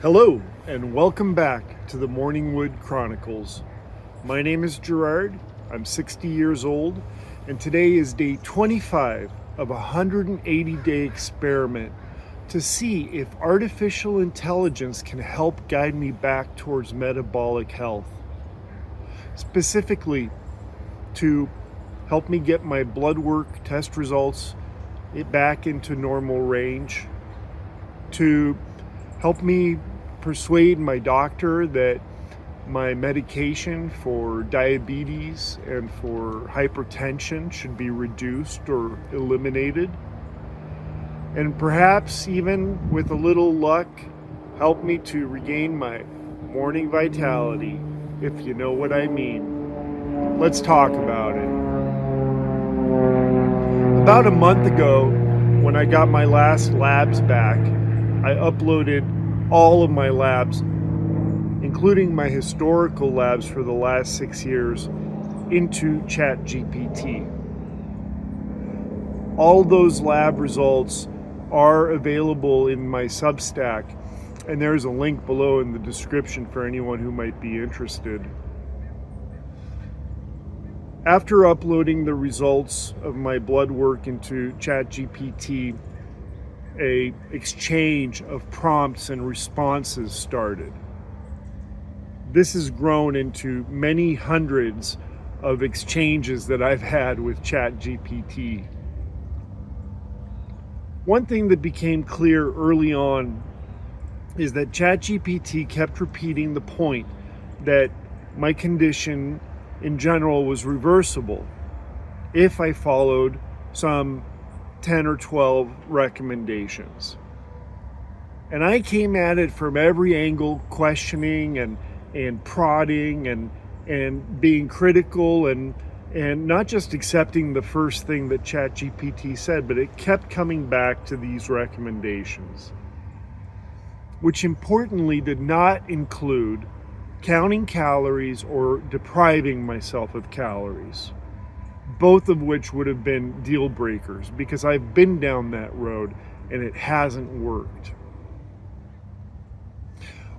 Hello, and welcome back to the Morningwood Chronicles. My name is Gerard, I'm 60 years old, and today is day 25 of a 180-day experiment to see if artificial intelligence can help guide me back towards metabolic health. Specifically, to help me get my blood work test results back into normal range, to help me persuade my doctor that my medication for diabetes and for hypertension should be reduced or eliminated, and perhaps even with a little luck help me to regain my morning vitality, if you know what I mean. Let's talk about it. About a month ago, when I got my last labs back, I uploaded all of my labs, including my historical labs for the last 6 years, into ChatGPT. All those lab results are available in my Substack, and there's a link below in the description for anyone who might be interested. After uploading the results of my blood work into ChatGPT, an exchange of prompts and responses started. This has grown into many hundreds of exchanges that I've had with ChatGPT. One thing that became clear early on is that ChatGPT kept repeating the point that my condition in general was reversible if I followed some 10 or 12 recommendations. And I came at it from every angle, questioning and prodding and being critical and not just accepting the first thing that ChatGPT said, but it kept coming back to these recommendations, which importantly did not include counting calories or depriving myself of calories, both of which would have been deal breakers because I've been down that road and it hasn't worked.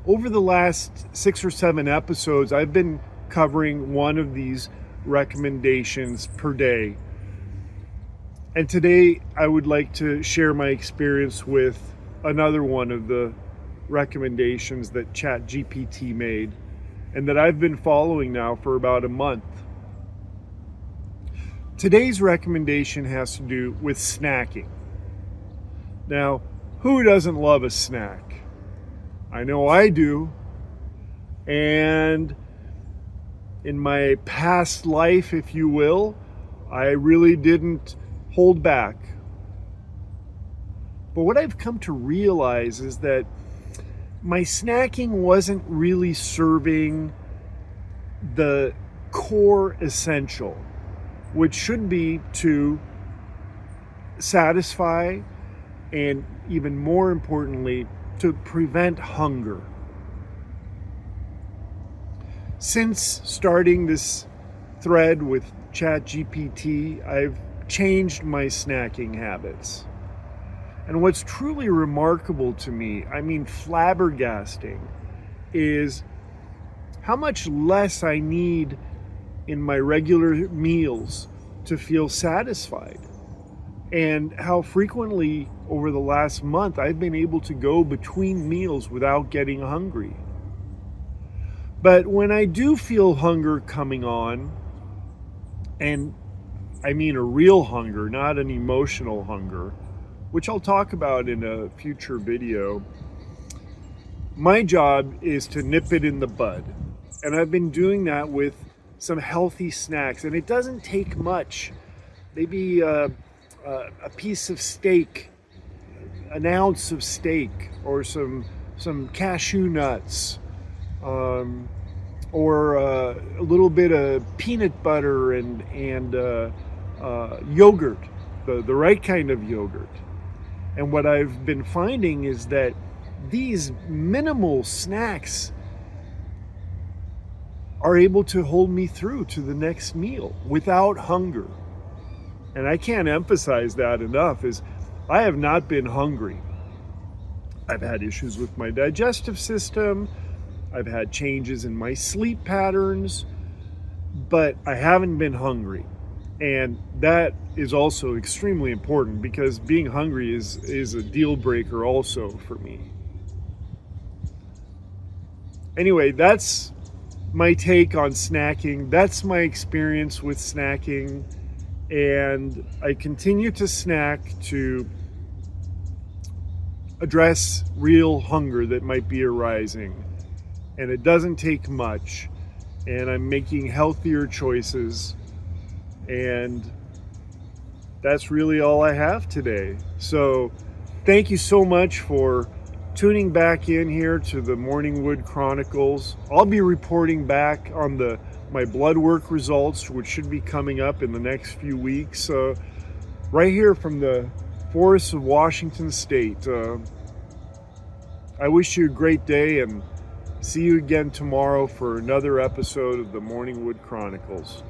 Over the last 6 or 7 episodes, I've been covering one of these recommendations per day. And today I would like to share my experience with another one of the recommendations that ChatGPT made and that I've been following now for about a month. Today's recommendation has to do with snacking. Now, who doesn't love a snack? I know I do. And in my past life, if you will, I really didn't hold back. But what I've come to realize is that my snacking wasn't really serving the core essential, which should be to satisfy and, even more importantly, to prevent hunger. Since starting this thread with ChatGPT, I've changed my snacking habits. And what's truly remarkable to me, I mean flabbergasting, is how much less I need in my regular meals to feel satisfied, and how frequently over the last month I've been able to go between meals without getting hungry. But when I do feel hunger coming on, and I mean a real hunger, not an emotional hunger, which I'll talk about in a future video, my job is to nip it in the bud. And I've been doing that with some healthy snacks, and it doesn't take much. Maybe a piece of steak, an ounce of steak, or some cashew nuts, or a little bit of peanut butter and yogurt, the right kind of yogurt. And what I've been finding is that these minimal snacks are able to hold me through to the next meal without hunger. And I can't emphasize that enough, is I have not been hungry I've had issues with my digestive system. I've had changes in my sleep patterns, but I haven't been hungry. And that is also extremely important because being hungry is a deal breaker also for me. Anyway, that's my take on snacking. That's my experience with snacking. And I continue to snack to address real hunger that might be arising. And it doesn't take much. And I'm making healthier choices. And that's really all I have today. So thank you so much for tuning back in here to the Morningwood Chronicles. I'll be reporting back on my blood work results, which should be coming up in the next few weeks, right here from the forests of Washington State. I wish you a great day and see you again tomorrow for another episode of the Morningwood Chronicles.